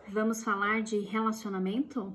Vamos falar de relacionamento?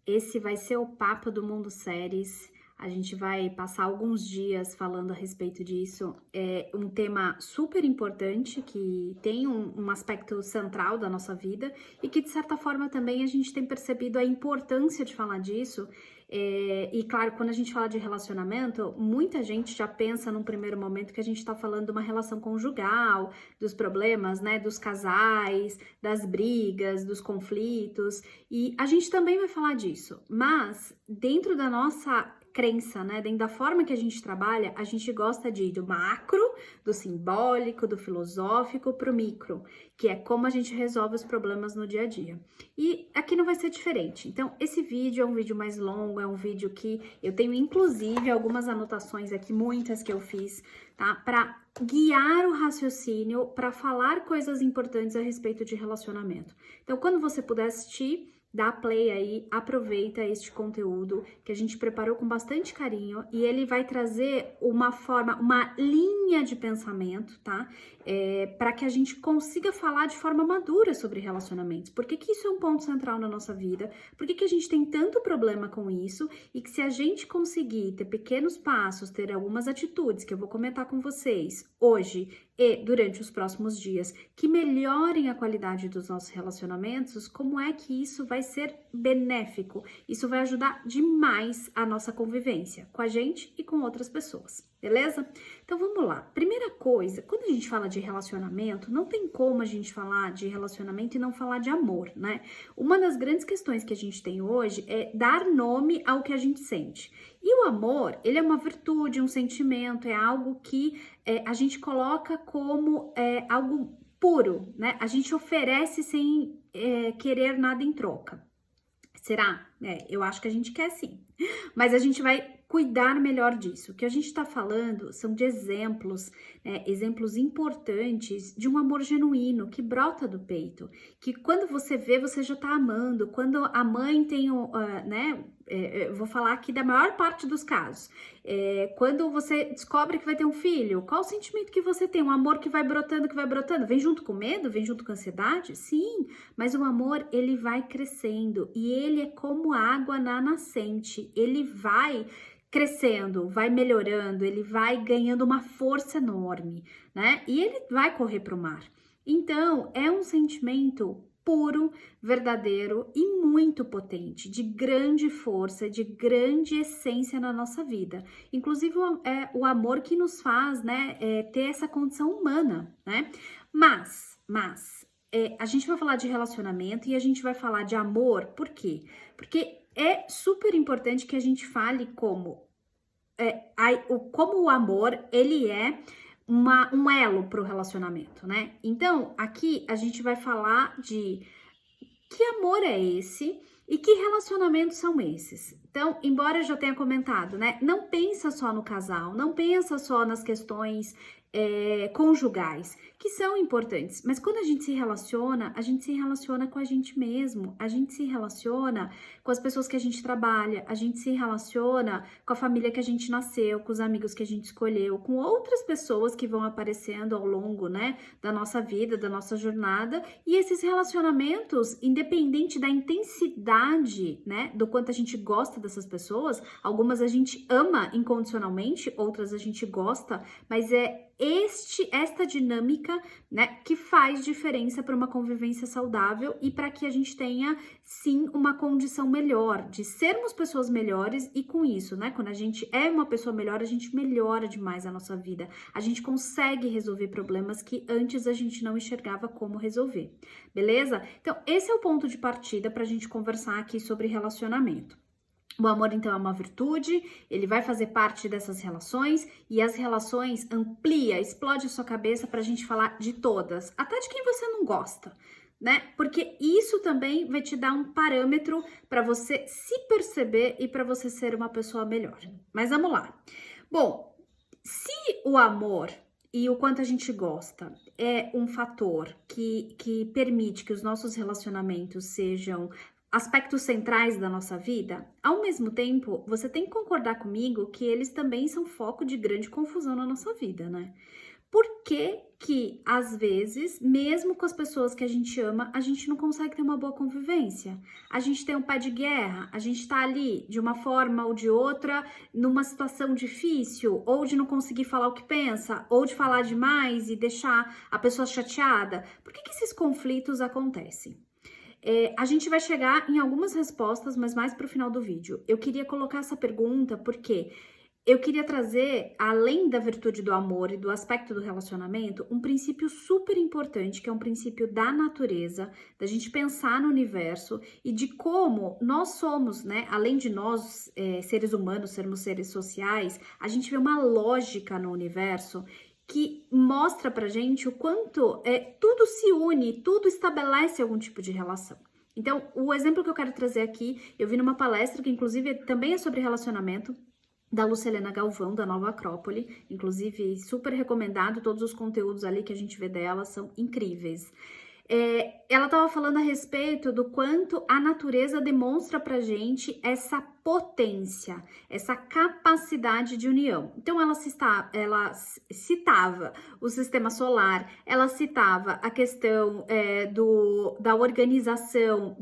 Esse vai ser o papo do Mundo Séries. A gente vai passar alguns dias falando a respeito disso. É um tema super importante que tem um aspecto central da nossa vida e que, de certa forma, também a gente tem percebido a importância de falar disso. E claro, quando a gente fala de relacionamento, muita gente já pensa num primeiro momento que a gente está falando de uma relação conjugal, dos problemas, né, dos casais, das brigas, dos conflitos. E a gente também vai falar disso, mas dentro da nossa crença, né, dentro da forma que a gente trabalha, a gente gosta de ir do macro, do simbólico, do filosófico para o micro, que é como a gente resolve os problemas no dia a dia. E aqui não vai ser diferente. Então, esse vídeo é um vídeo mais longo, é um vídeo que eu tenho inclusive algumas anotações aqui, muitas que eu fiz, tá? Para guiar o raciocínio, para falar coisas importantes a respeito de relacionamento. Então, quando você puder assistir, dá play aí, aproveita este conteúdo que a gente preparou com bastante carinho e ele vai trazer uma forma, uma linha de pensamento, tá? Para que a gente consiga falar de forma madura sobre relacionamentos. Por que isso é um ponto central na nossa vida? Por que a gente tem tanto problema com isso? E que se a gente conseguir ter pequenos passos, ter algumas atitudes que eu vou comentar com vocês hoje e durante os próximos dias, que melhorem a qualidade dos nossos relacionamentos, como é que isso vai ser benéfico? Isso vai ajudar demais a nossa convivência com a gente e com outras pessoas, beleza? Então vamos lá. Primeira coisa, quando a gente fala de relacionamento, não tem como a gente falar de relacionamento e não falar de amor, né? Uma das grandes questões que a gente tem hoje é dar nome ao que a gente sente. E o amor, ele é uma virtude, um sentimento, é algo que a gente coloca como algo puro, né? A gente oferece sem querer nada em troca. Será? Eu acho que a gente quer sim. Mas a gente vai cuidar melhor disso. O que a gente está falando são de exemplos, né, exemplos importantes de um amor genuíno que brota do peito, que quando você vê, você já está amando. Quando a mãe tem, né, eu vou falar aqui da maior parte dos casos, quando você descobre que vai ter um filho, qual o sentimento que você tem? Um amor que vai brotando, vem junto com medo, vem junto com ansiedade? Sim, mas o amor, ele vai crescendo e ele é como água na nascente, ele vai crescendo, vai melhorando, ele vai ganhando uma força enorme, né? E ele vai correr para o mar. Então, é um sentimento puro, verdadeiro e muito potente, de grande força, de grande essência na nossa vida. Inclusive, é o amor que nos faz, né, ter essa condição humana, né? Mas a gente vai falar de relacionamento e a gente vai falar de amor, por quê? Porque é super importante que a gente fale como o amor, ele é um elo para o relacionamento, né? Então, aqui a gente vai falar de que amor é esse e que relacionamentos são esses. Então, embora eu já tenha comentado, né? Não pensa só no casal, não pensa só nas questões conjugais, que são importantes, mas quando a gente se relaciona com a gente mesmo, a gente se relaciona com as pessoas que a gente trabalha, a gente se relaciona com a família que a gente nasceu, com os amigos que a gente escolheu, com outras pessoas que vão aparecendo ao longo, né, da nossa vida, da nossa jornada, e esses relacionamentos, independente da intensidade, né, do quanto a gente gosta dessas pessoas, algumas a gente ama incondicionalmente, outras a gente gosta, mas é esta dinâmica, né, que faz diferença para uma convivência saudável e para que a gente tenha, sim, uma condição melhor, de sermos pessoas melhores e com isso, né, quando a gente é uma pessoa melhor, a gente melhora demais a nossa vida, a gente consegue resolver problemas que antes a gente não enxergava como resolver, beleza? Então, esse é o ponto de partida para a gente conversar aqui sobre relacionamento. O amor, então, é uma virtude, ele vai fazer parte dessas relações e as relações amplia, explode a sua cabeça para a gente falar de todas, até de quem você não gosta, né? Porque isso também vai te dar um parâmetro para você se perceber e para você ser uma pessoa melhor. Mas vamos lá. Bom, se o amor e o quanto a gente gosta é um fator que permite que os nossos relacionamentos sejam aspectos centrais da nossa vida, ao mesmo tempo, você tem que concordar comigo que eles também são foco de grande confusão na nossa vida, né? por que, às vezes, mesmo com as pessoas que a gente ama, a gente não consegue ter uma boa convivência. A gente tem um pé de guerra, a gente tá ali de uma forma ou de outra, numa situação difícil, ou de não conseguir falar o que pensa, ou de falar demais e deixar a pessoa chateada. Por que esses conflitos acontecem? A gente vai chegar em algumas respostas, mas mais para o final do vídeo. Eu queria colocar essa pergunta porque eu queria trazer, além da virtude do amor e do aspecto do relacionamento, um princípio super importante, que é um princípio da natureza, da gente pensar no universo e de como nós somos, né? Além de nós, seres humanos, sermos seres sociais, a gente vê uma lógica no universo que mostra pra gente o quanto tudo se une, tudo estabelece algum tipo de relação. Então, o exemplo que eu quero trazer aqui, eu vi numa palestra que inclusive também é sobre relacionamento, da Lucilena Galvão, da Nova Acrópole, inclusive super recomendado, todos os conteúdos ali que a gente vê dela são incríveis. Ela estava falando a respeito do quanto a natureza demonstra pra gente essa potência, essa capacidade de união. Então ela citava o sistema solar, ela citava a questão da organização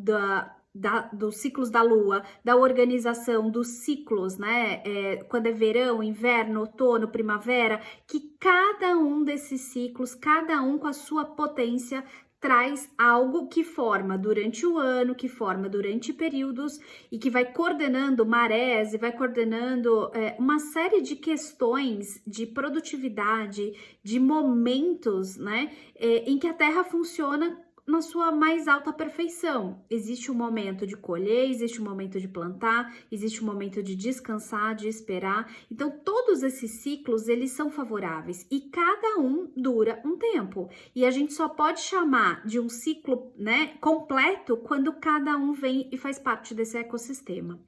dos ciclos da lua, da organização dos ciclos, né? Quando é verão, inverno, outono, primavera, que cada um desses ciclos, cada um com a sua potência, traz algo que forma durante o ano, que forma durante períodos e que vai coordenando marés e vai coordenando uma série de questões de produtividade, de momentos, né? Em que a Terra funciona na sua mais alta perfeição. Existe um momento de colher, existe um momento de plantar, existe um momento de descansar, de esperar. Então, todos esses ciclos, eles são favoráveis e cada um dura um tempo. E a gente só pode chamar de um ciclo, né, completo quando cada um vem e faz parte desse ecossistema.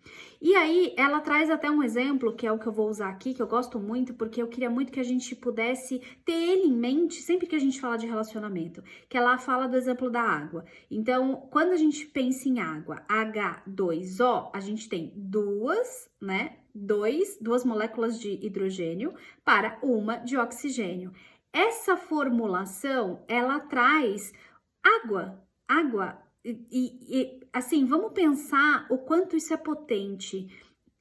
E aí, ela traz até um exemplo, que é o que eu vou usar aqui, que eu gosto muito, porque eu queria muito que a gente pudesse ter ele em mente sempre que a gente fala de relacionamento, que ela fala do exemplo da água. Então, quando a gente pensa em água, H2O, a gente tem duas moléculas de hidrogênio para uma de oxigênio. Essa formulação, ela traz água. Assim, vamos pensar o quanto isso é potente.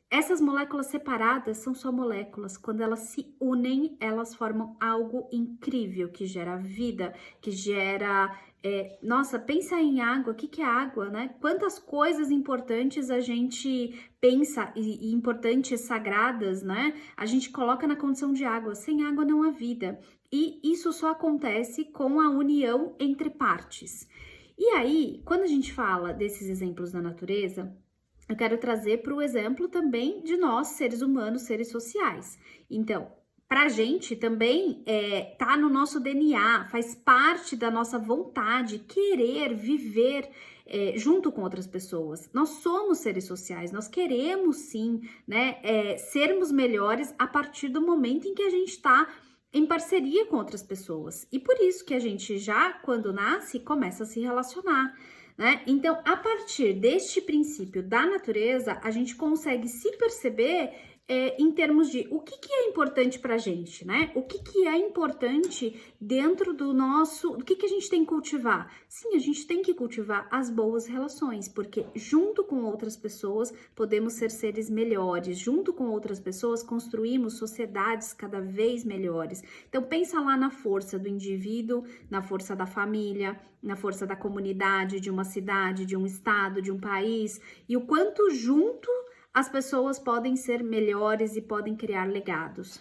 Essas moléculas separadas são só moléculas. Quando elas se unem, elas formam algo incrível, que gera vida, que gera... Nossa, pensa em água. O que é água, né? Quantas coisas importantes a gente pensa, e importantes, sagradas, né? A gente coloca na condição de água. Sem água não há vida. E isso só acontece com a união entre partes. E aí, quando a gente fala desses exemplos da natureza, eu quero trazer para o exemplo também de nós, seres humanos, seres sociais. Então, para a gente também tá no nosso DNA, faz parte da nossa vontade, querer viver junto com outras pessoas. Nós somos seres sociais, nós queremos sim, né, sermos melhores a partir do momento em que a gente está em parceria com outras pessoas. E por isso que a gente já, quando nasce, começa a se relacionar, né? Então, a partir deste princípio da natureza, a gente consegue se perceber em termos de o que é importante pra gente, né? O que é importante dentro do nosso... O que a gente tem que cultivar? Sim, a gente tem que cultivar as boas relações, porque junto com outras pessoas podemos ser seres melhores, junto com outras pessoas construímos sociedades cada vez melhores. Então, pensa lá na força do indivíduo, na força da família, na força da comunidade, de uma cidade, de um estado, de um país, e o quanto junto as pessoas podem ser melhores e podem criar legados.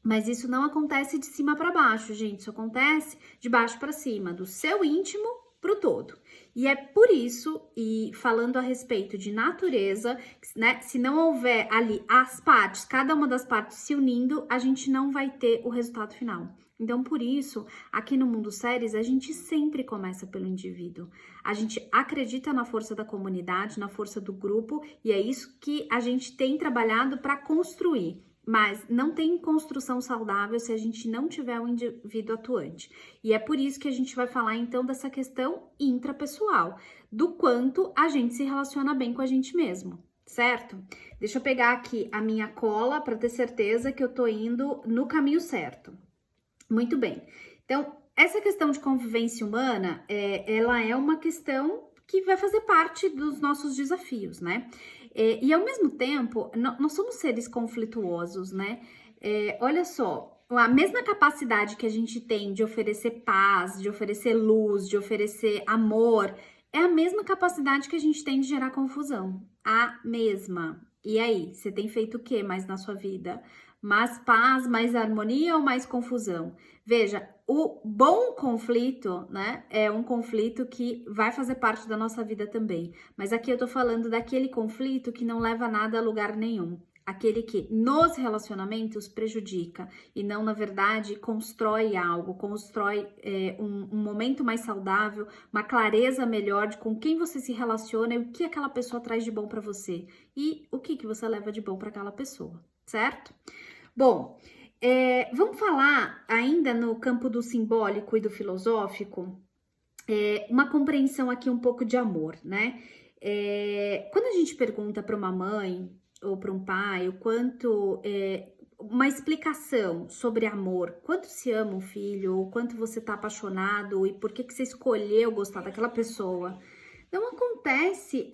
Mas isso não acontece de cima para baixo, gente. Isso acontece de baixo para cima, do seu íntimo para o todo. E é por isso, e falando a respeito de natureza, né, se não houver ali as partes, cada uma das partes se unindo, a gente não vai ter o resultado final. Então, por isso, aqui no Mundo Séries, a gente sempre começa pelo indivíduo. A gente acredita na força da comunidade, na força do grupo, e é isso que a gente tem trabalhado para construir. Mas não tem construção saudável se a gente não tiver um indivíduo atuante. E é por isso que a gente vai falar, então, dessa questão intrapessoal, do quanto a gente se relaciona bem com a gente mesmo, certo? Deixa eu pegar aqui a minha cola para ter certeza que eu tô indo no caminho certo. Muito bem. Então, essa questão de convivência humana, ela é uma questão que vai fazer parte dos nossos desafios, né? E ao mesmo tempo, nós somos seres conflituosos, né? Olha só, a mesma capacidade que a gente tem de oferecer paz, de oferecer luz, de oferecer amor, é a mesma capacidade que a gente tem de gerar confusão. A mesma. E aí, você tem feito o que mais na sua vida? Mais paz, mais harmonia ou mais confusão? Veja, o bom conflito, né, é um conflito que vai fazer parte da nossa vida também. Mas aqui eu tô falando daquele conflito que não leva nada a lugar nenhum. Aquele que nos relacionamentos prejudica e não, na verdade, constrói algo, constrói um momento mais saudável, uma clareza melhor de com quem você se relaciona e o que aquela pessoa traz de bom para você e o que você leva de bom para aquela pessoa, certo? Bom, vamos falar ainda no campo do simbólico e do filosófico, uma compreensão aqui um pouco de amor, né? Quando a gente pergunta para uma mãe ou para um pai o quanto uma explicação sobre amor, quanto se ama um filho, ou quanto você tá apaixonado e por que você escolheu gostar daquela pessoa, não acontece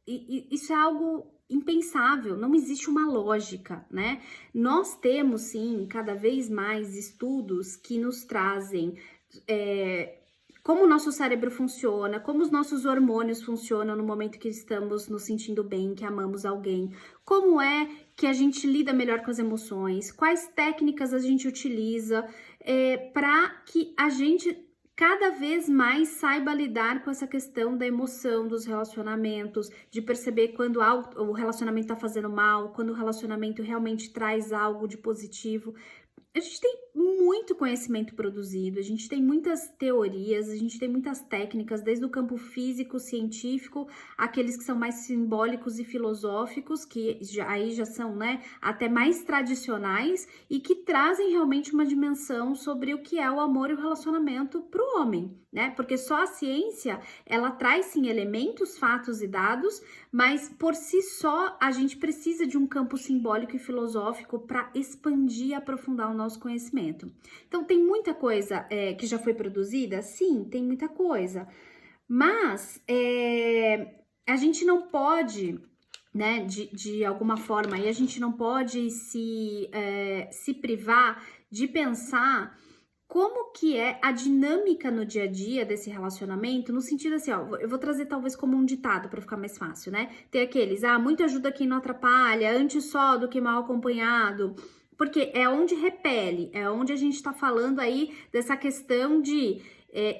isso é algo impensável, não existe uma lógica, né? Nós temos, sim, cada vez mais estudos que nos trazem como o nosso cérebro funciona, como os nossos hormônios funcionam no momento que estamos nos sentindo bem, que amamos alguém, como é que a gente lida melhor com as emoções, quais técnicas a gente utiliza para que a gente cada vez mais saiba lidar com essa questão da emoção, dos relacionamentos, de perceber quando o relacionamento está fazendo mal, quando o relacionamento realmente traz algo de positivo. A gente tem muito conhecimento produzido, a gente tem muitas teorias, a gente tem muitas técnicas, desde o campo físico, científico, aqueles que são mais simbólicos e filosóficos, que aí já são, né, até mais tradicionais e que trazem realmente uma dimensão sobre o que é o amor e o relacionamento para o homem, né? Porque só a ciência, ela traz sim elementos, fatos e dados, mas por si só a gente precisa de um campo simbólico e filosófico para expandir e aprofundar o nosso conhecimento. Então, tem muita coisa que já foi produzida? Sim, tem muita coisa. Mas a gente não pode, né, de alguma forma, e a gente não pode se privar de pensar como que é a dinâmica no dia a dia desse relacionamento, no sentido assim, ó, eu vou trazer talvez como um ditado para ficar mais fácil, né? Tem aqueles, muito ajuda quem não atrapalha, antes só do que mal acompanhado, porque é onde repele, é onde a gente tá falando aí dessa questão de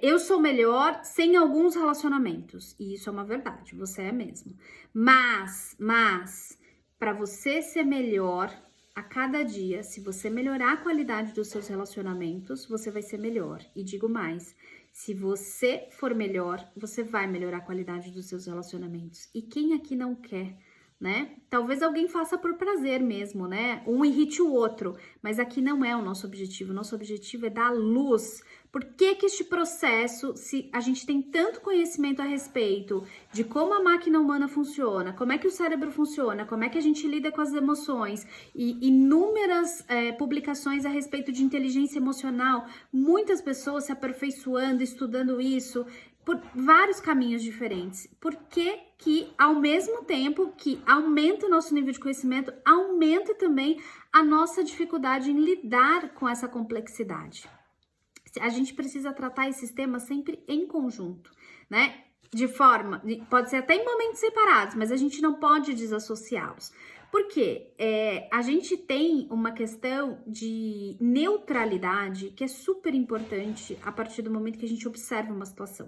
eu sou melhor sem alguns relacionamentos, e isso é uma verdade, você é mesmo. Mas, para você ser melhor a cada dia, se você melhorar a qualidade dos seus relacionamentos, você vai ser melhor. E digo mais, se você for melhor, você vai melhorar a qualidade dos seus relacionamentos. E quem aqui não quer, né? Talvez alguém faça por prazer mesmo, né? Um irrite o outro, mas aqui não é o nosso objetivo. O nosso objetivo é dar luz. Por que que este processo, se a gente tem tanto conhecimento a respeito de como a máquina humana funciona, como é que o cérebro funciona, como é que a gente lida com as emoções e inúmeras publicações a respeito de inteligência emocional, muitas pessoas se aperfeiçoando, estudando isso, por vários caminhos diferentes. Por que que, ao mesmo tempo que aumenta o nosso nível de conhecimento, aumenta também a nossa dificuldade em lidar com essa complexidade? A gente precisa tratar esses temas sempre em conjunto, né? Pode ser até em momentos separados, mas a gente não pode desassociá-los. Por quê? A gente tem uma questão de neutralidade que é super importante a partir do momento que a gente observa uma situação.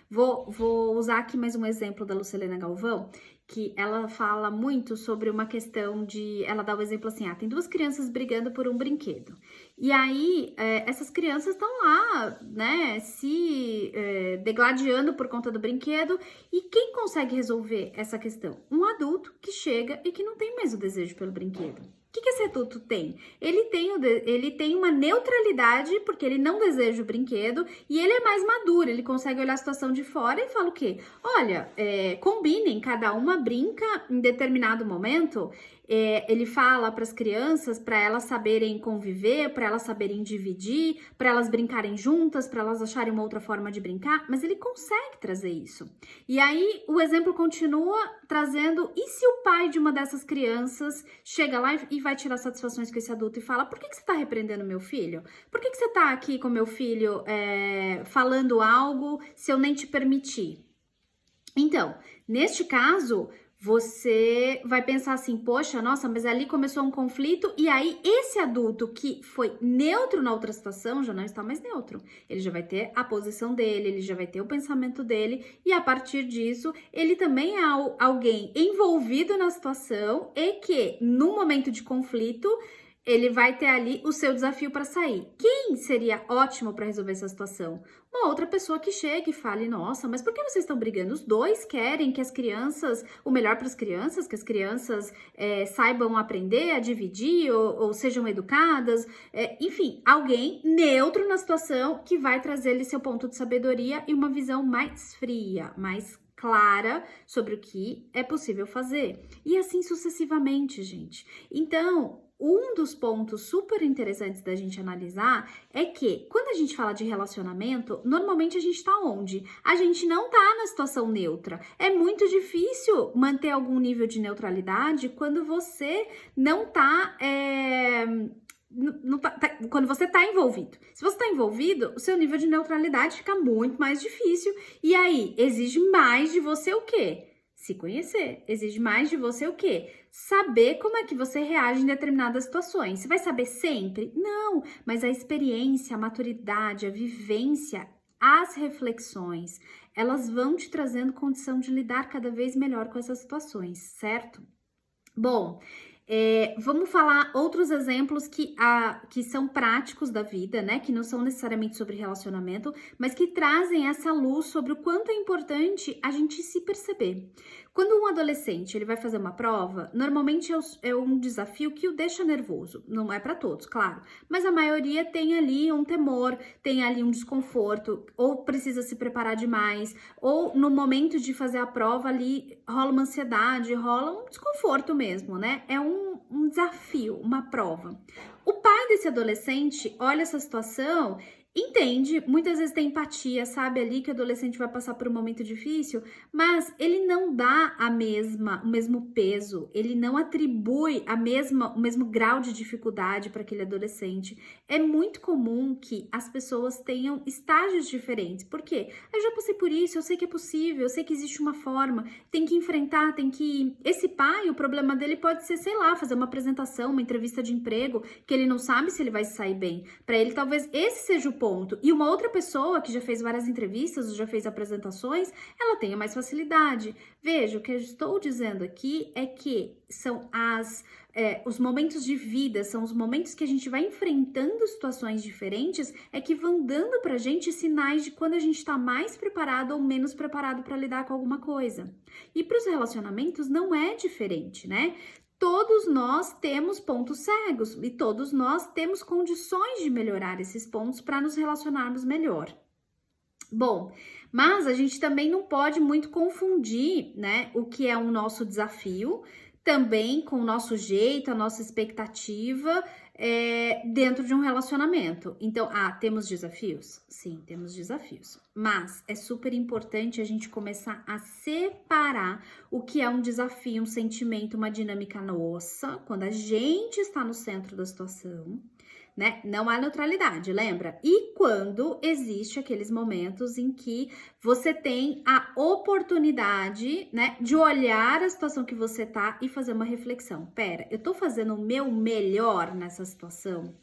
Vou usar aqui mais um exemplo da Lucilena Galvão, que ela fala muito sobre uma questão de... Ela dá o exemplo assim, tem duas crianças brigando por um brinquedo. E aí, essas crianças estão lá, né, se degladiando por conta do brinquedo. E quem consegue resolver essa questão? Um adulto que chega e que não tem mais o desejo pelo brinquedo. O que esse adulto tem? Ele tem uma neutralidade, porque ele não deseja o brinquedo, e ele é mais maduro, ele consegue olhar a situação de fora e fala o quê? Olha, combinem, cada uma brinca em determinado momento, ele fala para as crianças para elas saberem conviver, para elas saberem dividir, para elas brincarem juntas, para elas acharem uma outra forma de brincar, mas ele consegue trazer isso. E aí o exemplo continua trazendo, e se o pai de uma dessas crianças chega lá e vai tirar satisfações com esse adulto e fala: por que você está repreendendo meu filho? Por que você está aqui com meu filho falando algo se eu nem te permitir? Então, neste caso, você vai pensar assim: poxa, nossa, mas ali começou um conflito e aí esse adulto que foi neutro na outra situação já não está mais neutro. Ele já vai ter a posição dele, ele já vai ter o pensamento dele e a partir disso, ele também é alguém envolvido na situação e que no momento de conflito, ele vai ter ali o seu desafio para sair. Quem seria ótimo para resolver essa situação? Uma outra pessoa que chegue e fale: nossa, mas por que vocês estão brigando? Os dois querem que as crianças, o melhor para as crianças, que as crianças saibam aprender a dividir ou sejam educadas. Enfim, alguém neutro na situação que vai trazer-lhe seu ponto de sabedoria e uma visão mais fria, mais clara sobre o que é possível fazer. E assim sucessivamente, gente. Então, um dos pontos super interessantes da gente analisar é que quando a gente fala de relacionamento, normalmente a gente tá onde? A gente não tá na situação neutra. É muito difícil manter algum nível de neutralidade quando você não tá... quando você tá envolvido. Se você tá envolvido, o seu nível de neutralidade fica muito mais difícil. E aí, exige mais de você o quê? Se conhecer. Exige mais de você o quê? Saber como é que você reage em determinadas situações. Você vai saber sempre? Não, mas a experiência, a maturidade, a vivência, as reflexões, elas vão te trazendo condição de lidar cada vez melhor com essas situações, certo? Bom, vamos falar outros exemplos que são práticos da vida, né? Que não são necessariamente sobre relacionamento, mas que trazem essa luz sobre o quanto é importante a gente se perceber. Quando um adolescente ele vai fazer uma prova, normalmente é um desafio que o deixa nervoso. Não é para todos, claro, mas a maioria tem ali um temor, tem ali um desconforto, ou precisa se preparar demais, ou no momento de fazer a prova ali rola uma ansiedade, rola um desconforto mesmo, né? É um desafio, uma prova. O pai desse adolescente olha essa situação, entende, muitas vezes tem empatia, sabe ali que o adolescente vai passar por um momento difícil, mas ele não dá o mesmo peso, ele não atribui o mesmo grau de dificuldade para aquele adolescente. É muito comum que as pessoas tenham estágios diferentes. Por quê? Eu já passei por isso, eu sei que é possível, eu sei que existe uma forma, tem que enfrentar, tem que... Esse pai, o problema dele pode ser, sei lá, fazer uma apresentação, uma entrevista de emprego, que ele não sabe se ele vai sair bem. Para ele, talvez esse seja o ponto. E uma outra pessoa que já fez várias entrevistas, ou já fez apresentações, ela tenha mais facilidade. Veja, o que eu estou dizendo aqui é que são os momentos de vida, são os momentos que a gente vai enfrentando situações diferentes, é que vão dando pra gente sinais de quando a gente tá mais preparado ou menos preparado para lidar com alguma coisa. E para os relacionamentos não é diferente, né? Todos nós temos pontos cegos e todos nós temos condições de melhorar esses pontos para nos relacionarmos melhor. Bom, mas a gente também não pode muito confundir, né, o que é o nosso desafio também com o nosso jeito, a nossa expectativa dentro de um relacionamento. Então, temos desafios? Sim, temos desafios. Mas é super importante a gente começar a separar o que é um desafio, um sentimento, uma dinâmica nossa, quando a gente está no centro da situação, né? Não há neutralidade, lembra? E quando existe aqueles momentos em que você tem a oportunidade, né, de olhar a situação que você tá e fazer uma reflexão. Pera, eu tô fazendo o meu melhor nessa situação?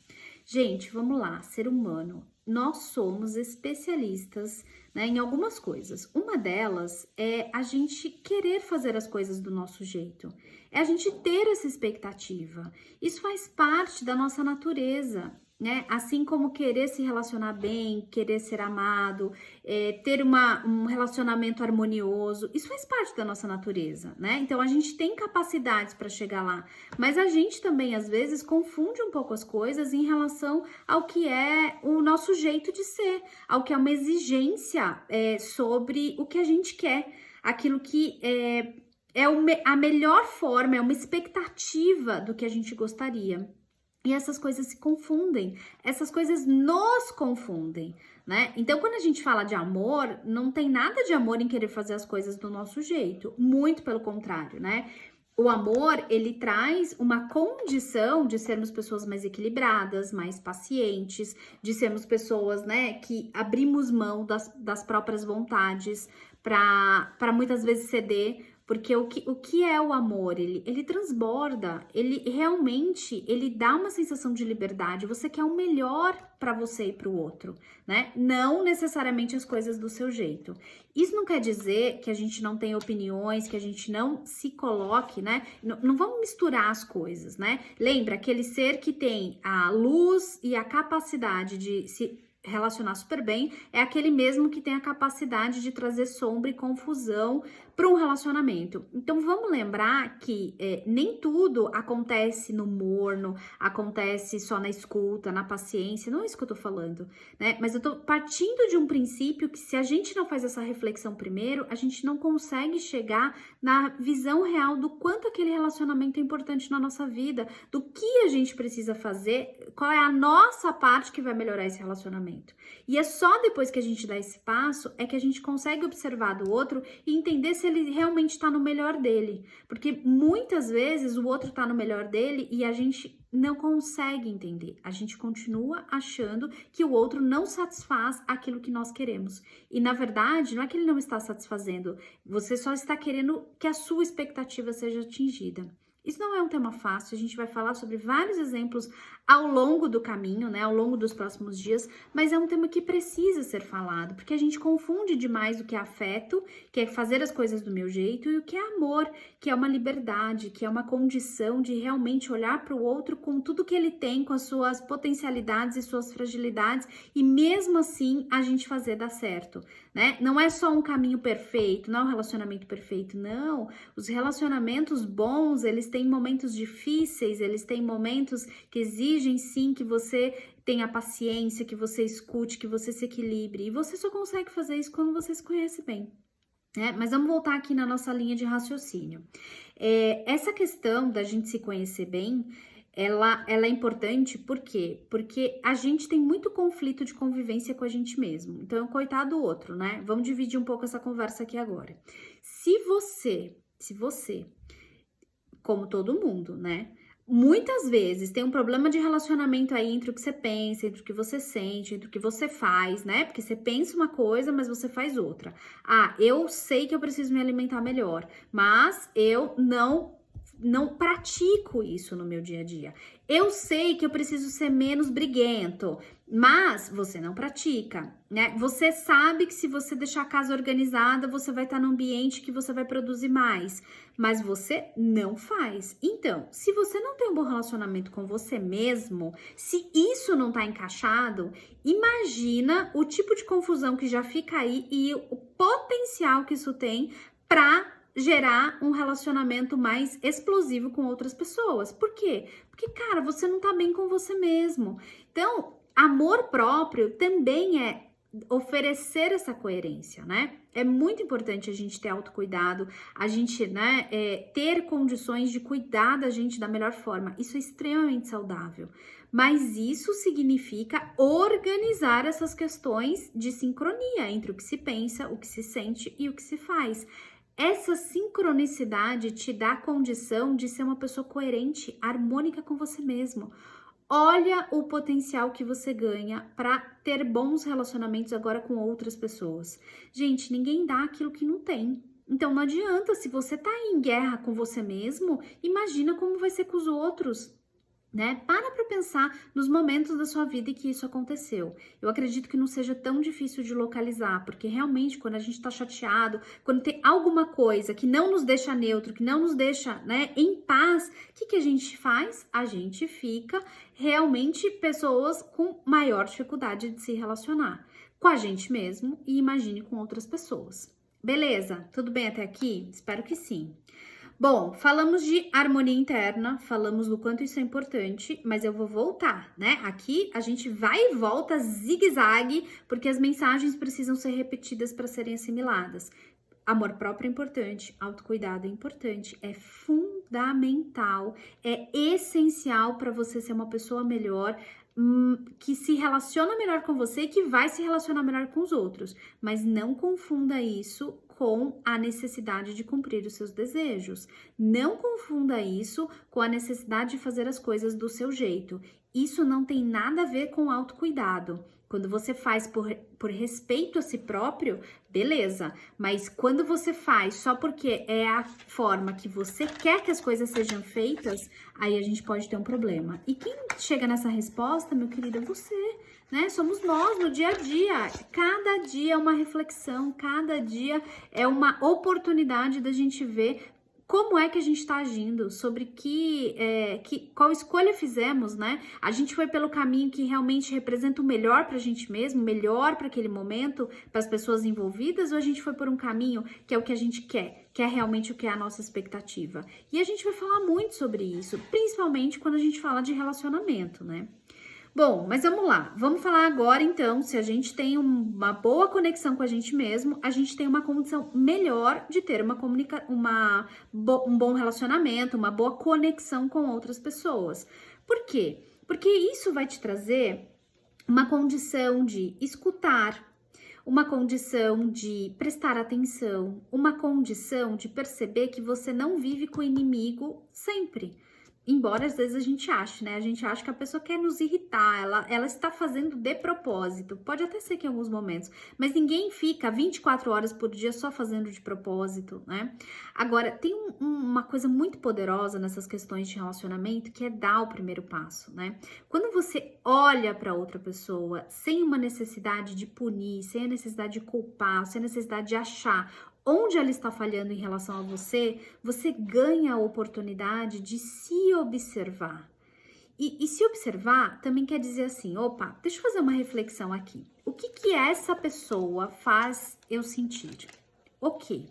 Gente, vamos lá, ser humano, nós somos especialistas, né, em algumas coisas. Uma delas é a gente querer fazer as coisas do nosso jeito. É a gente ter essa expectativa. Isso faz parte da nossa natureza, né? Assim como querer se relacionar bem, querer ser amado, ter um relacionamento harmonioso, isso faz parte da nossa natureza, né? Então a gente tem capacidades para chegar lá, mas a gente também às vezes confunde um pouco as coisas em relação ao que é o nosso jeito de ser, ao que é uma exigência sobre o que a gente quer, aquilo que a melhor forma, é uma expectativa do que a gente gostaria. E essas coisas se confundem, essas coisas nos confundem, né? Então, quando a gente fala de amor, não tem nada de amor em querer fazer as coisas do nosso jeito, muito pelo contrário, né? O amor, ele traz uma condição de sermos pessoas mais equilibradas, mais pacientes, de sermos pessoas, né, que abrimos mão das próprias vontades para muitas vezes ceder, porque o que é o amor? Ele transborda, ele realmente, ele dá uma sensação de liberdade, você quer o melhor para você e para o outro, né? Não necessariamente as coisas do seu jeito. Isso não quer dizer que a gente não tenha opiniões, que a gente não se coloque, né? Não vamos misturar as coisas, né? Lembra, aquele ser que tem a luz e a capacidade de se relacionar super bem, é aquele mesmo que tem a capacidade de trazer sombra e confusão para um relacionamento. Então vamos lembrar que nem tudo acontece no morno, acontece só na escuta, na paciência, não é isso que eu tô falando, né? Mas eu tô partindo de um princípio que se a gente não faz essa reflexão primeiro, a gente não consegue chegar na visão real do quanto aquele relacionamento é importante na nossa vida, do que a gente precisa fazer, qual é a nossa parte que vai melhorar esse relacionamento. E é só depois que a gente dá esse passo é que a gente consegue observar do outro e entender se ele realmente está no melhor dele. Porque muitas vezes o outro está no melhor dele e a gente não consegue entender. A gente continua achando que o outro não satisfaz aquilo que nós queremos. E na verdade, não é que ele não está satisfazendo, você só está querendo que a sua expectativa seja atingida. Isso não é um tema fácil, a gente vai falar sobre vários exemplos ao longo do caminho, né, ao longo dos próximos dias, mas é um tema que precisa ser falado, porque a gente confunde demais o que é afeto, que é fazer as coisas do meu jeito, e o que é amor, que é uma liberdade, que é uma condição de realmente olhar para o outro com tudo que ele tem, com as suas potencialidades e suas fragilidades, e mesmo assim a gente fazer dar certo, né? Não é só um caminho perfeito, não é um relacionamento perfeito, não. Os relacionamentos bons, eles têm momentos difíceis, eles têm momentos que exigem sim que você tenha paciência, que você escute, que você se equilibre. E você só consegue fazer isso quando você se conhece bem, né? Mas vamos voltar aqui na nossa linha de raciocínio. Essa questão da gente se conhecer bem, ela é importante, por quê? Porque a gente tem muito conflito de convivência com a gente mesmo. Então, coitado do outro, né? Vamos dividir um pouco essa conversa aqui agora. Se você, como todo mundo, né? Muitas vezes tem um problema de relacionamento aí entre o que você pensa, entre o que você sente, entre o que você faz, né? Porque você pensa uma coisa, mas você faz outra. Ah, eu sei que eu preciso me alimentar melhor, mas eu não pratico isso no meu dia a dia. Eu sei que eu preciso ser menos briguento, mas você não pratica, né? Você sabe que se você deixar a casa organizada, você vai estar num ambiente que você vai produzir mais, mas você não faz. Então, se você não tem um bom relacionamento com você mesmo, se isso não tá encaixado, imagina o tipo de confusão que já fica aí e o potencial que isso tem para gerar um relacionamento mais explosivo com outras pessoas. Por quê? Porque, cara, você não tá bem com você mesmo. Então, amor próprio também é oferecer essa coerência, né? É muito importante a gente ter autocuidado, a gente, né, ter condições de cuidar da gente da melhor forma. Isso é extremamente saudável. Mas isso significa organizar essas questões de sincronia entre o que se pensa, o que se sente e o que se faz. Essa sincronicidade te dá a condição de ser uma pessoa coerente, harmônica com você mesmo. Olha o potencial que você ganha para ter bons relacionamentos agora com outras pessoas. Gente, ninguém dá aquilo que não tem. Então não adianta, se você tá em guerra com você mesmo, imagina como vai ser com os outros, né? Para pensar nos momentos da sua vida em que isso aconteceu. Eu acredito que não seja tão difícil de localizar, porque realmente quando a gente tá chateado, quando tem alguma coisa que não nos deixa neutro, que não nos deixa, né, em paz, o que a gente faz? A gente fica realmente pessoas com maior dificuldade de se relacionar com a gente mesmo e imagine com outras pessoas. Beleza? Tudo bem até aqui? Espero que sim. Bom, falamos de harmonia interna, falamos do quanto isso é importante, mas eu vou voltar, né? Aqui a gente vai e volta zigue-zague, porque as mensagens precisam ser repetidas para serem assimiladas. Amor próprio é importante, autocuidado é importante, é fundamental, é essencial para você ser uma pessoa melhor, que se relaciona melhor com você e que vai se relacionar melhor com os outros. Mas não confunda isso com a necessidade de cumprir os seus desejos. Não confunda isso com a necessidade de fazer as coisas do seu jeito. Isso não tem nada a ver com autocuidado. Quando você faz por respeito a si próprio, beleza. Mas quando você faz só porque é a forma que você quer que as coisas sejam feitas, aí a gente pode ter um problema. E quem chega nessa resposta, meu querido, é você, né? Somos nós no dia a dia. Cada dia é uma reflexão, cada dia é uma oportunidade da gente ver como é que a gente está agindo, sobre qual escolha fizemos, né? A gente foi pelo caminho que realmente representa o melhor para a gente mesmo, melhor para aquele momento, para as pessoas envolvidas, ou a gente foi por um caminho que é o que a gente quer, que é realmente o que é a nossa expectativa? E a gente vai falar muito sobre isso, principalmente quando a gente fala de relacionamento, né? Bom, mas vamos lá. Vamos falar agora, então, se a gente tem uma boa conexão com a gente mesmo, a gente tem uma condição melhor de ter um bom relacionamento, uma boa conexão com outras pessoas. Por quê? Porque isso vai te trazer uma condição de escutar, uma condição de prestar atenção, uma condição de perceber que você não vive com o inimigo sempre. Embora às vezes a gente ache, né? A gente acha que a pessoa quer nos irritar, ela está fazendo de propósito. Pode até ser que em alguns momentos, mas ninguém fica 24 horas por dia só fazendo de propósito, né? Agora, tem uma coisa muito poderosa nessas questões de relacionamento, que é dar o primeiro passo, né? Quando você olha para outra pessoa sem uma necessidade de punir, sem a necessidade de culpar, sem a necessidade de achar onde ela está falhando em relação a você, você ganha a oportunidade de se observar. E se observar também quer dizer assim, opa, deixa eu fazer uma reflexão aqui. O que essa pessoa faz eu sentir? Ok.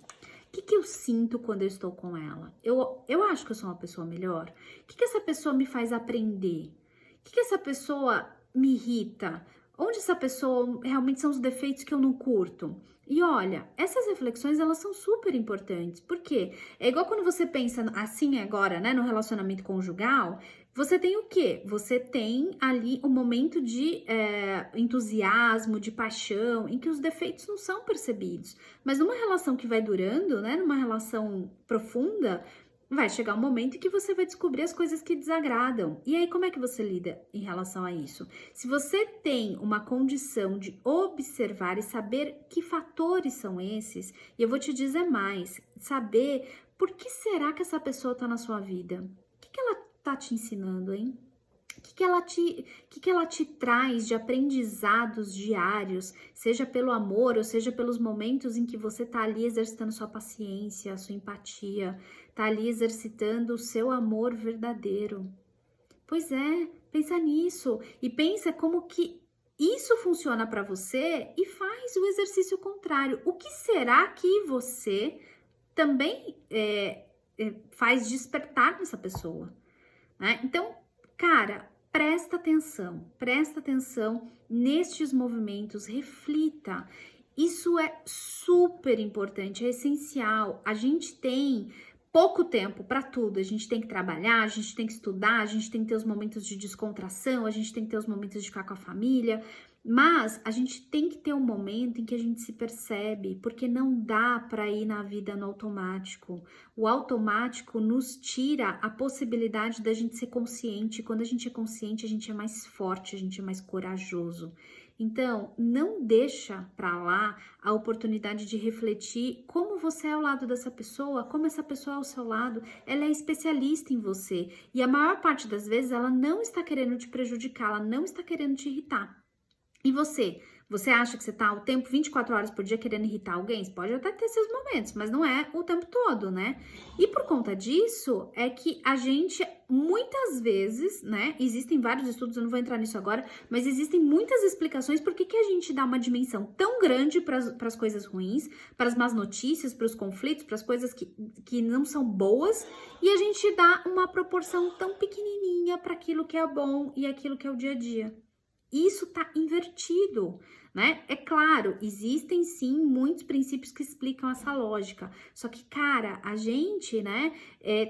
O que eu sinto quando eu estou com ela? Eu acho que eu sou uma pessoa melhor? O que essa pessoa me faz aprender? O que essa pessoa me irrita? Onde essa pessoa realmente são os defeitos que eu não curto? E olha, essas reflexões, elas são super importantes. Por quê? É igual quando você pensa assim agora, né, no relacionamento conjugal, você tem o quê? Você tem ali um momento de entusiasmo, de paixão, em que os defeitos não são percebidos. Mas numa relação que vai durando, né, numa relação profunda, vai chegar um momento em que você vai descobrir as coisas que desagradam. E aí, como é que você lida em relação a isso? Se você tem uma condição de observar e saber que fatores são esses, e eu vou te dizer mais, saber por que será que essa pessoa está na sua vida? O que ela está te ensinando, hein? O que ela te traz de aprendizados diários, seja pelo amor ou seja pelos momentos em que você tá ali exercitando sua paciência, a sua empatia, tá ali exercitando o seu amor verdadeiro. Pois é, pensa nisso e pensa como que isso funciona para você e faz o exercício contrário. O que será que você também faz despertar nessa pessoa, né? Então, cara, presta atenção nestes movimentos, reflita. Isso é super importante, é essencial. A gente tem pouco tempo para tudo, a gente tem que trabalhar, a gente tem que estudar, a gente tem que ter os momentos de descontração, a gente tem que ter os momentos de ficar com a família, mas a gente tem que ter um momento em que a gente se percebe, porque não dá para ir na vida no automático. O automático nos tira a possibilidade da gente ser consciente. Quando a gente é consciente, a gente é mais forte, a gente é mais corajoso. Então, não deixa para lá a oportunidade de refletir como você é ao lado dessa pessoa, como essa pessoa é ao seu lado. Ela é especialista em você e a maior parte das vezes ela não está querendo te prejudicar, ela não está querendo te irritar. E você? Você acha que você tá o tempo 24 horas por dia querendo irritar alguém? Você pode até ter seus momentos, mas não é o tempo todo, né? E por conta disso, é que a gente, muitas vezes, né? Existem vários estudos, eu não vou entrar nisso agora, mas existem muitas explicações por que a gente dá uma dimensão tão grande para as coisas ruins, para as más notícias, para os conflitos, para as coisas que não são boas, e a gente dá uma proporção tão pequenininha para aquilo que é bom e aquilo que é o dia a dia. Isso tá invertido, né? É claro, existem sim muitos princípios que explicam essa lógica. Só que, cara, a gente, né,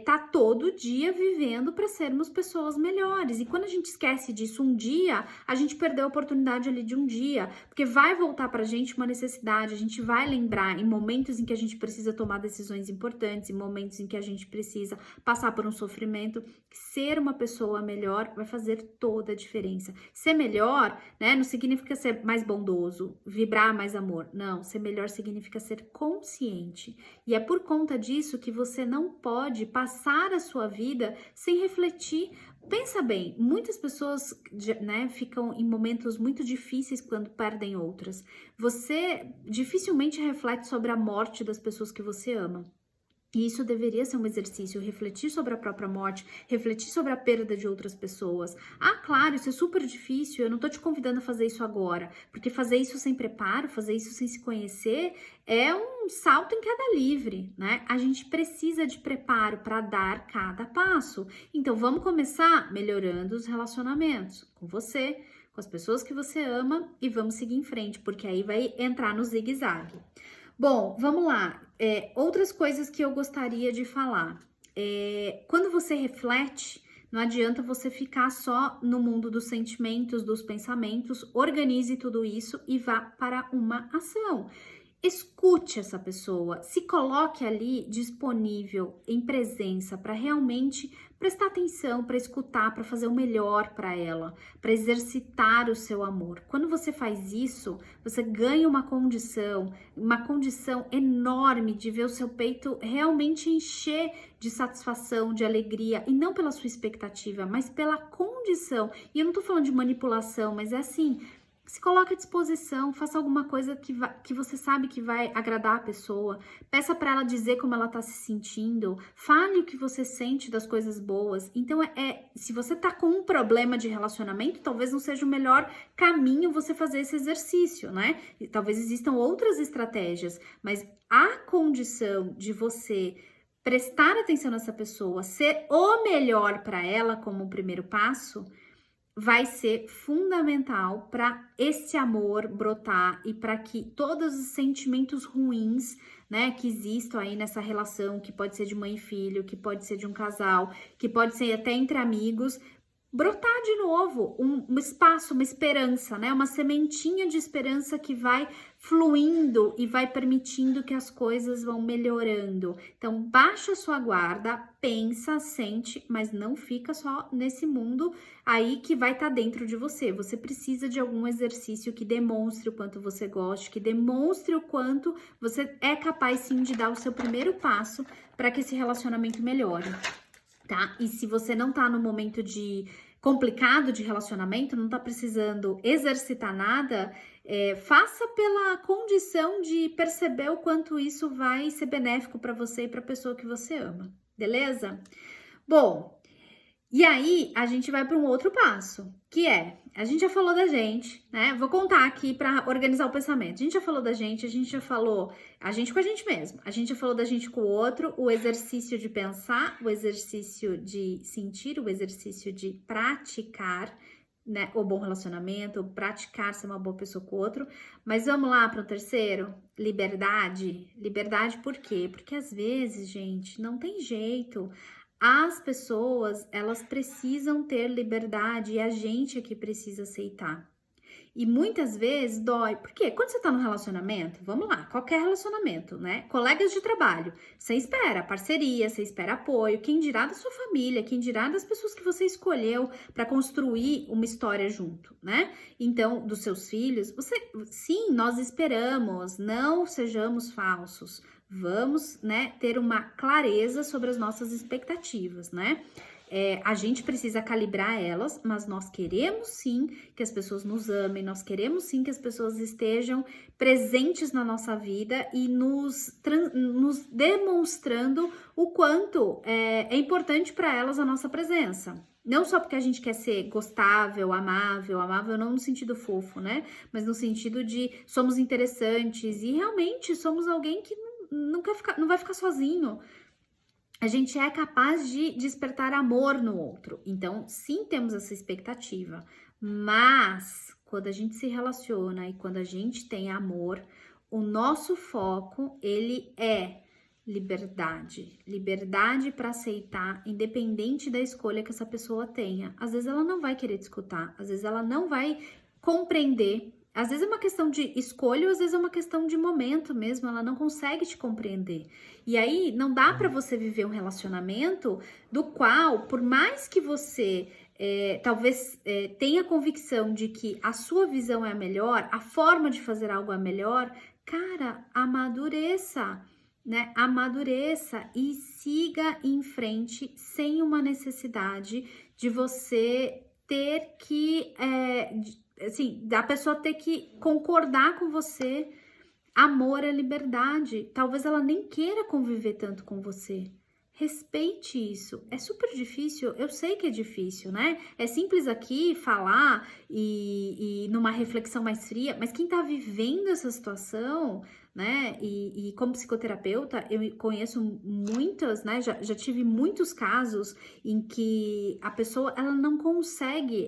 tá todo dia vivendo para sermos pessoas melhores. E quando a gente esquece disso um dia, a gente perdeu a oportunidade ali de um dia, porque vai voltar pra gente uma necessidade, a gente vai lembrar em momentos em que a gente precisa tomar decisões importantes, em momentos em que a gente precisa passar por um sofrimento. Ser uma pessoa melhor vai fazer toda a diferença. Ser melhor, né, não significa ser mais bondoso, vibrar mais amor. Não, ser melhor significa ser consciente. E é por conta disso que você não pode passar a sua vida sem refletir. Pensa bem, muitas pessoas, né, ficam em momentos muito difíceis quando perdem outras. Você dificilmente reflete sobre a morte das pessoas que você ama. E isso deveria ser um exercício, refletir sobre a própria morte, refletir sobre a perda de outras pessoas. Ah, claro, isso é super difícil, eu não tô te convidando a fazer isso agora, porque fazer isso sem preparo, fazer isso sem se conhecer, é um salto em queda livre, né? A gente precisa de preparo para dar cada passo. Então, vamos começar melhorando os relacionamentos com você, com as pessoas que você ama e vamos seguir em frente, porque aí vai entrar no zigue-zague. Bom, vamos lá. Outras coisas que eu gostaria de falar. Quando você reflete, não adianta você ficar só no mundo dos sentimentos, dos pensamentos. Organize tudo isso e vá para uma ação. Escute essa pessoa, se coloque ali disponível, em presença, para realmente prestar atenção, para escutar, para fazer o melhor para ela, para exercitar o seu amor. Quando você faz isso, você ganha uma condição enorme de ver o seu peito realmente encher de satisfação, de alegria, e não pela sua expectativa, mas pela condição. E eu não tô falando de manipulação, mas é assim. Se coloque à disposição, faça alguma coisa que você sabe que vai agradar a pessoa, peça para ela dizer como ela tá se sentindo, fale o que você sente das coisas boas. Então, se você tá com um problema de relacionamento, talvez não seja o melhor caminho você fazer esse exercício, né? E talvez existam outras estratégias, mas a condição de você prestar atenção nessa pessoa, ser o melhor para ela como um primeiro passo, vai ser fundamental para esse amor brotar e para que todos os sentimentos ruins, né, que existam aí nessa relação, que pode ser de mãe e filho, que pode ser de um casal, que pode ser até entre amigos, brotar de novo um espaço, uma esperança, né? Uma sementinha de esperança que vai fluindo e vai permitindo que as coisas vão melhorando. Então, baixa a sua guarda, pensa, sente, mas não fica só nesse mundo aí que vai estar dentro de você. Você precisa de algum exercício que demonstre o quanto você gosta, que demonstre o quanto você é capaz sim de dar o seu primeiro passo para que esse relacionamento melhore. Tá? E se você não tá no momento complicado de relacionamento, não tá precisando exercitar nada, faça pela condição de perceber o quanto isso vai ser benéfico para você e para a pessoa que você ama, beleza? Bom, e aí a gente vai para um outro passo, que a gente já falou da gente, né? Vou contar aqui para organizar o pensamento. A gente já falou da gente, a gente já falou a gente com a gente mesmo, a gente já falou da gente com o outro, o exercício de pensar, o exercício de sentir, o exercício de praticar, né? O bom relacionamento, praticar ser uma boa pessoa com o outro. Mas vamos lá para o terceiro, liberdade. Liberdade por quê? Porque às vezes, gente, não tem jeito. As pessoas, elas precisam ter liberdade e a gente é que precisa aceitar. E muitas vezes dói. Por quê? Quando você tá no relacionamento, vamos lá, qualquer relacionamento, né? Colegas de trabalho, você espera parceria, você espera apoio, quem dirá da sua família, quem dirá das pessoas que você escolheu para construir uma história junto, né? Então, dos seus filhos, sim, nós esperamos, não sejamos falsos. Vamos, né, ter uma clareza sobre as nossas expectativas, né? A gente precisa calibrar elas, mas nós queremos sim que as pessoas nos amem, nós queremos sim que as pessoas estejam presentes na nossa vida e nos demonstrando o quanto é importante para elas a nossa presença. Não só porque a gente quer ser gostável, amável não no sentido fofo, né? Mas no sentido de somos interessantes e realmente somos alguém que não vai ficar sozinho. A gente é capaz de despertar amor no outro. Então, sim, temos essa expectativa. Mas, quando a gente se relaciona e quando a gente tem amor, o nosso foco, ele é liberdade. Liberdade para aceitar, independente da escolha que essa pessoa tenha. Às vezes ela não vai querer te escutar, às vezes ela não vai compreender. Às vezes é uma questão de escolha, às vezes é uma questão de momento mesmo, ela não consegue te compreender. E aí não dá para você viver um relacionamento do qual, por mais que você talvez tenha convicção de que a sua visão é a melhor, a forma de fazer algo é a melhor, cara, amadureça, né? Amadureça e siga em frente sem uma necessidade de você ter que, assim, da pessoa ter que concordar com você. Amor é liberdade. Talvez ela nem queira conviver tanto com você. Respeite isso. É super difícil, eu sei que é difícil, né? É simples aqui falar e numa reflexão mais fria, mas quem tá vivendo essa situação, né? E como psicoterapeuta, eu conheço muitas, né? Já tive muitos casos em que a pessoa ela não consegue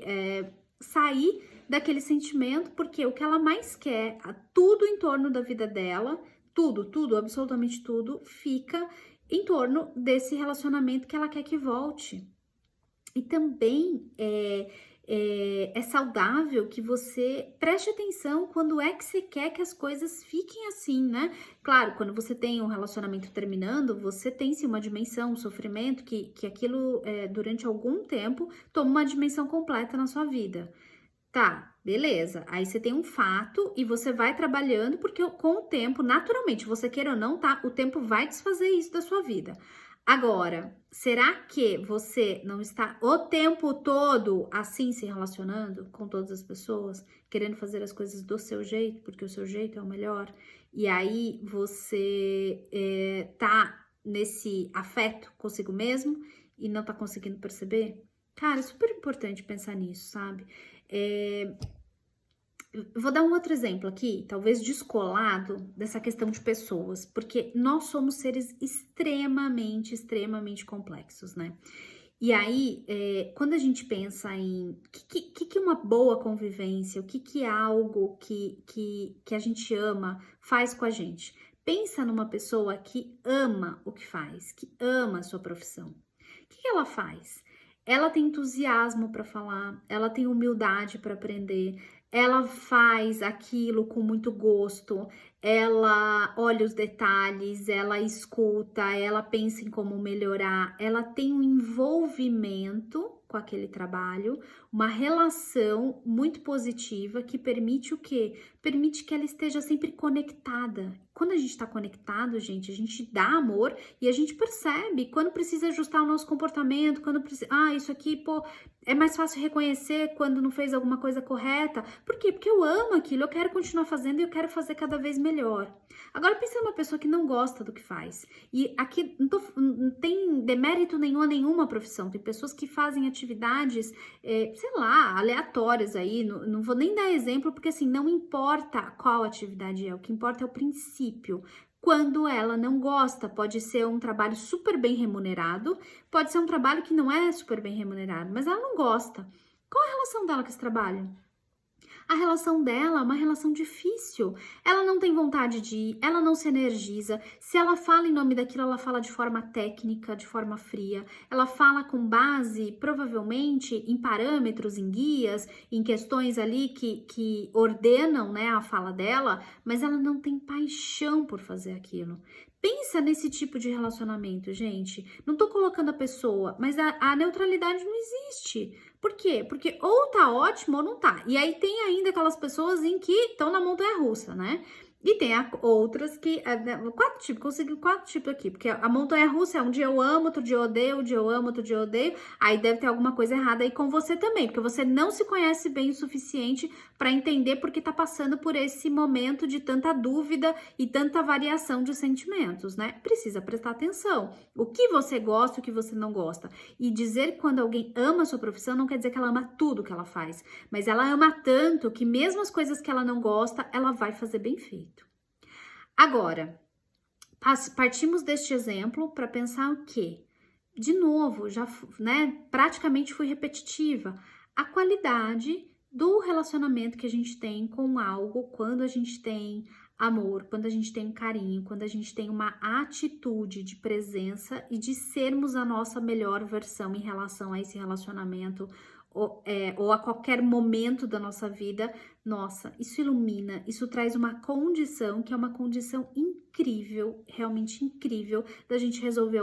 sair daquele sentimento, porque o que ela mais quer, tudo em torno da vida dela, tudo, absolutamente tudo, fica em torno desse relacionamento que ela quer que volte. E também é saudável que você preste atenção quando é que você quer que as coisas fiquem assim, né? Claro, quando você tem um relacionamento terminando, você tem sim uma dimensão, um sofrimento, que aquilo durante algum tempo toma uma dimensão completa na sua vida. Tá, beleza. Aí você tem um fato e você vai trabalhando, porque com o tempo, naturalmente, você queira ou não, tá? O tempo vai desfazer isso da sua vida. Agora, será que você não está o tempo todo assim se relacionando com todas as pessoas, querendo fazer as coisas do seu jeito, porque o seu jeito é o melhor? E aí você tá nesse afeto consigo mesmo e não tá conseguindo perceber? Cara, é super importante pensar nisso, sabe? Vou dar um outro exemplo aqui, talvez descolado dessa questão de pessoas, porque nós somos seres extremamente complexos, né? E aí, quando a gente pensa em o que é uma boa convivência, o que é algo que a gente ama, faz com a gente. Pensa numa pessoa que ama o que faz, que ama a sua profissão. O que ela faz? Ela tem entusiasmo para falar, ela tem humildade para aprender, ela faz aquilo com muito gosto, ela olha os detalhes, ela escuta, ela pensa em como melhorar, ela tem um envolvimento com aquele trabalho, uma relação muito positiva que permite o quê? Permite que ela esteja sempre conectada. Quando a gente está conectado, gente, a gente dá amor e a gente percebe quando precisa ajustar o nosso comportamento, quando precisa, isso aqui, pô, é mais fácil reconhecer quando não fez alguma coisa correta. Por quê? Porque eu amo aquilo, eu quero continuar fazendo e eu quero fazer cada vez melhor. Agora pensa numa pessoa que não gosta do que faz. E aqui não tem demérito nenhum a nenhuma profissão. Tem pessoas que fazem atividades, sei lá, aleatórias aí. Não vou nem dar exemplo, porque assim, não importa qual atividade é, o que importa é o princípio. Quando ela não gosta, pode ser um trabalho super bem remunerado, pode ser um trabalho que não é super bem remunerado, mas ela não gosta. Qual a relação dela com esse trabalho? A relação dela é uma relação difícil. Ela não tem vontade de ir, ela não se energiza. Se ela fala em nome daquilo, ela fala de forma técnica, de forma fria. Ela fala com base, provavelmente, em parâmetros, em guias, em questões ali que ordenam, né, a fala dela, mas ela não tem paixão por fazer aquilo. Pensa nesse tipo de relacionamento, gente. Não tô colocando a pessoa, mas a neutralidade não existe. Por quê? Porque ou tá ótimo ou não tá. E aí tem ainda aquelas pessoas em que estão na montanha-russa, né? E tem outras que... Quatro tipos, consegui 4 tipos aqui. Porque a montanha-russa é um dia eu amo, outro dia eu odeio, um dia eu amo, outro dia eu odeio. Aí deve ter alguma coisa errada aí com você também. Porque você não se conhece bem o suficiente para entender porque tá passando por esse momento de tanta dúvida e tanta variação de sentimentos, né? Precisa prestar atenção. O que você gosta, o que você não gosta. E dizer que quando alguém ama a sua profissão não quer dizer que ela ama tudo que ela faz. Mas ela ama tanto que mesmo as coisas que ela não gosta, ela vai fazer bem feito. Agora, partimos deste exemplo para pensar o quê? De novo, já, né, praticamente fui repetitiva. A qualidade do relacionamento que a gente tem com algo, quando a gente tem amor, quando a gente tem um carinho, quando a gente tem uma atitude de presença e de sermos a nossa melhor versão em relação a esse relacionamento ou a qualquer momento da nossa vida. Nossa, isso ilumina, isso traz uma condição que é uma condição incrível, realmente incrível, da gente resolver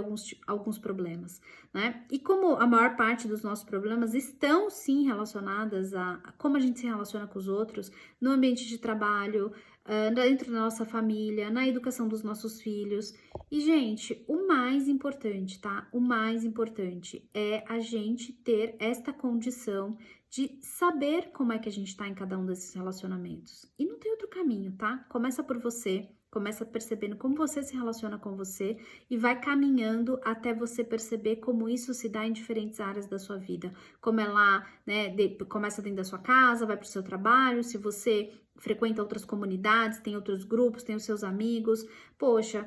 alguns problemas, né? E como a maior parte dos nossos problemas estão sim relacionadas a como a gente se relaciona com os outros, no ambiente de trabalho, dentro da nossa família, na educação dos nossos filhos. E, gente, o mais importante, tá? O mais importante é a gente ter esta condição de saber como é que a gente tá em cada um desses relacionamentos. E não tem outro caminho, tá? Começa por você, começa percebendo como você se relaciona com você e vai caminhando até você perceber como isso se dá em diferentes áreas da sua vida. Como é lá, né, começa dentro da sua casa, vai pro seu trabalho, se você frequenta outras comunidades, tem outros grupos, tem os seus amigos. Poxa,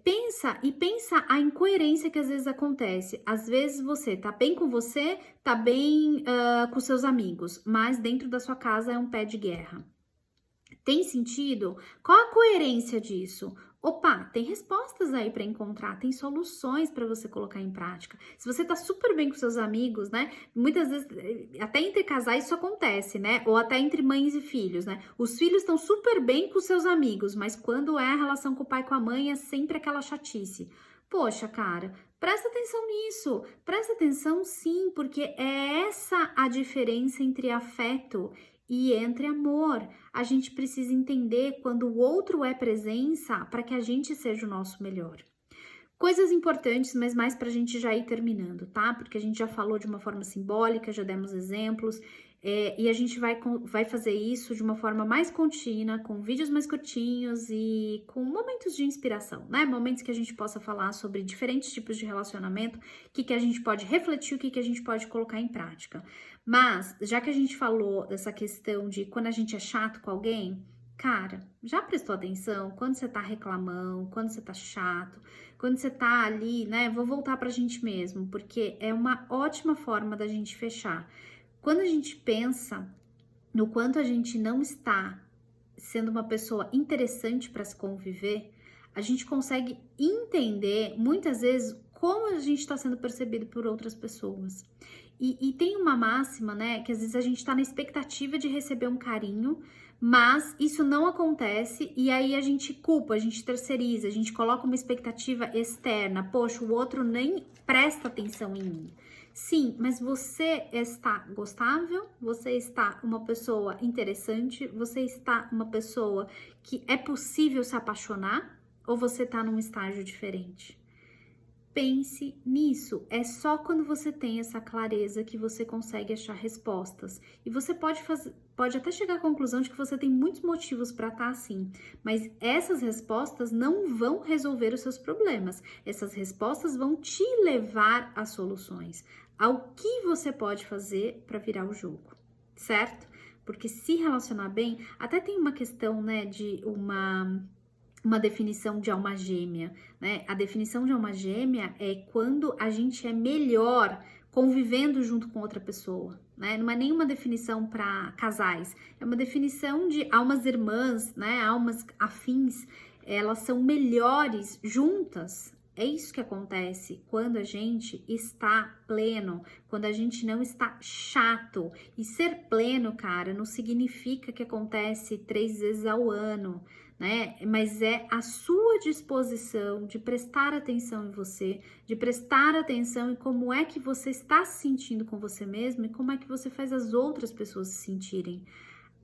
pensa a incoerência que às vezes acontece. Às vezes você tá bem com você, tá bem com seus amigos, mas dentro da sua casa é um pé de guerra. Tem sentido? Qual a coerência disso? Opa, tem respostas aí para encontrar, tem soluções para você colocar em prática. Se você tá super bem com seus amigos, né? Muitas vezes, até entre casais isso acontece, né? Ou até entre mães e filhos, né? Os filhos estão super bem com seus amigos, mas quando é a relação com o pai e com a mãe é sempre aquela chatice. Poxa, cara, presta atenção nisso. Presta atenção sim, porque é essa a diferença entre afeto e entre amor. A gente precisa entender quando o outro é presença para que a gente seja o nosso melhor. Coisas importantes, mas mais para a gente já ir terminando, tá? Porque a gente já falou de uma forma simbólica, já demos exemplos, e a gente vai fazer isso de uma forma mais contínua, com vídeos mais curtinhos e com momentos de inspiração, né? Momentos que a gente possa falar sobre diferentes tipos de relacionamento, o que a gente pode refletir, o que a gente pode colocar em prática. Mas, já que a gente falou dessa questão de quando a gente é chato com alguém, cara, já prestou atenção quando você tá reclamando, quando você tá chato, quando você tá ali, né? Vou voltar pra gente mesmo, porque é uma ótima forma da gente fechar. Quando a gente pensa no quanto a gente não está sendo uma pessoa interessante para se conviver, a gente consegue entender muitas vezes como a gente está sendo percebido por outras pessoas. E tem uma máxima, né, que às vezes a gente está na expectativa de receber um carinho, mas isso não acontece e aí a gente culpa, a gente terceiriza, a gente coloca uma expectativa externa. Poxa, o outro nem presta atenção em mim. Sim, mas você está gostável, você está uma pessoa interessante, você está uma pessoa que é possível se apaixonar ou você está num estágio diferente? Pense nisso. É só quando você tem essa clareza que você consegue achar respostas. E você pode até chegar à conclusão de que você tem muitos motivos para estar assim, mas essas respostas não vão resolver os seus problemas. Essas respostas vão te levar a soluções, ao que você pode fazer para virar o jogo, certo? Porque se relacionar bem, até tem uma questão, né, de uma definição de alma gêmea, né? A definição de alma gêmea é quando a gente é melhor convivendo junto com outra pessoa, né? Não é nenhuma definição para casais, é uma definição de almas irmãs, né? Almas afins, elas são melhores juntas. É isso que acontece quando a gente está pleno, quando a gente não está chato. E ser pleno, cara, não significa que acontece 3 vezes ao ano, né? Mas é a sua disposição de prestar atenção em você, de prestar atenção em como é que você está se sentindo com você mesmo e como é que você faz as outras pessoas se sentirem.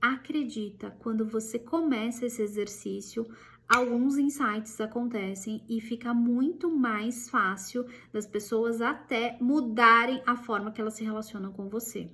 Acredita, quando você começa esse exercício, alguns insights acontecem e fica muito mais fácil das pessoas até mudarem a forma que elas se relacionam com você.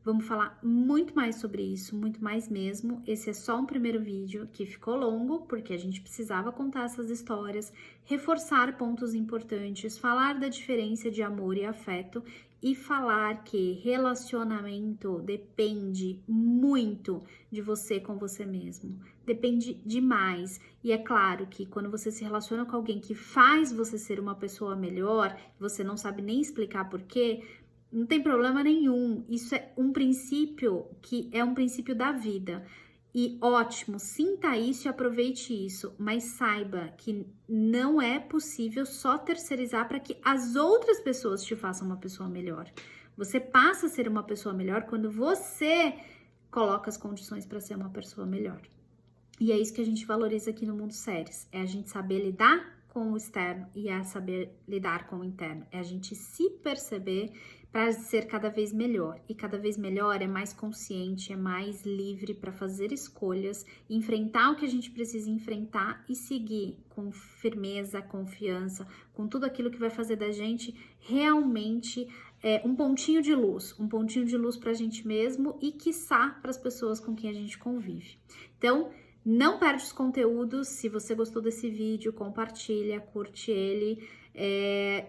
Vamos falar muito mais sobre isso, muito mais mesmo. Esse é só um primeiro vídeo que ficou longo, porque a gente precisava contar essas histórias, reforçar pontos importantes, falar da diferença de amor e afeto e falar que relacionamento depende muito de você com você mesmo. Depende demais. E é claro que quando você se relaciona com alguém que faz você ser uma pessoa melhor, você não sabe nem explicar por quê, Não tem problema nenhum. Isso é um princípio que é um princípio da vida. E ótimo, sinta isso e aproveite isso, mas saiba que não é possível só terceirizar para que as outras pessoas te façam uma pessoa melhor. Você passa a ser uma pessoa melhor quando você coloca as condições para ser uma pessoa melhor. E é isso que a gente valoriza aqui no Mundo Séries, é a gente saber lidar com o externo e é saber lidar com o interno, é a gente se perceber para ser cada vez melhor. E cada vez melhor é mais consciente, é mais livre para fazer escolhas, enfrentar o que a gente precisa enfrentar e seguir com firmeza, confiança, com tudo aquilo que vai fazer da gente realmente um pontinho de luz para a gente mesmo e quiçá para as pessoas com quem a gente convive. Então, não perde os conteúdos. Se você gostou desse vídeo, compartilha, curte ele,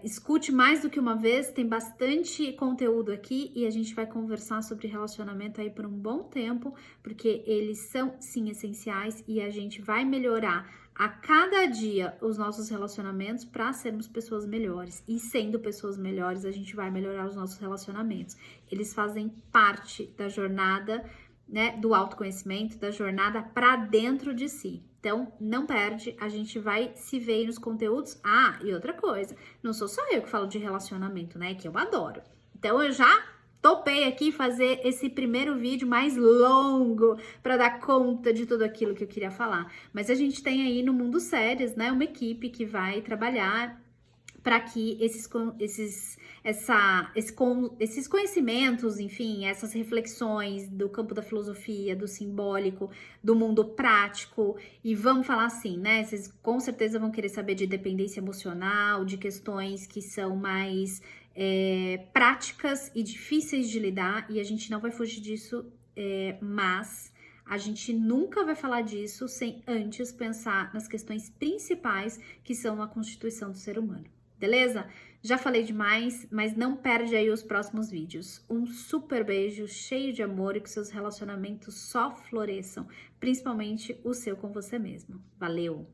escute mais do que uma vez, tem bastante conteúdo aqui e a gente vai conversar sobre relacionamento aí por um bom tempo, porque eles são sim essenciais e a gente vai melhorar a cada dia os nossos relacionamentos para sermos pessoas melhores. E sendo pessoas melhores, a gente vai melhorar os nossos relacionamentos. Eles fazem parte da jornada, né, do autoconhecimento, da jornada para dentro de si. Então, não perde, a gente vai se ver aí nos conteúdos. Ah, e outra coisa, não sou só eu que falo de relacionamento, né, que eu adoro. Então, eu já topei aqui fazer esse primeiro vídeo mais longo para dar conta de tudo aquilo que eu queria falar. Mas a gente tem aí no Mundo Séries, né, uma equipe que vai trabalhar para que esses conhecimentos, enfim, essas reflexões do campo da filosofia, do simbólico, do mundo prático, e vamos falar assim, né? Vocês com certeza vão querer saber de dependência emocional, de questões que são mais práticas e difíceis de lidar, e a gente não vai fugir disso, mas a gente nunca vai falar disso sem antes pensar nas questões principais que são a constituição do ser humano. Beleza? Já falei demais, mas não perde aí os próximos vídeos. Um super beijo, cheio de amor e que seus relacionamentos só floresçam, principalmente o seu com você mesmo. Valeu!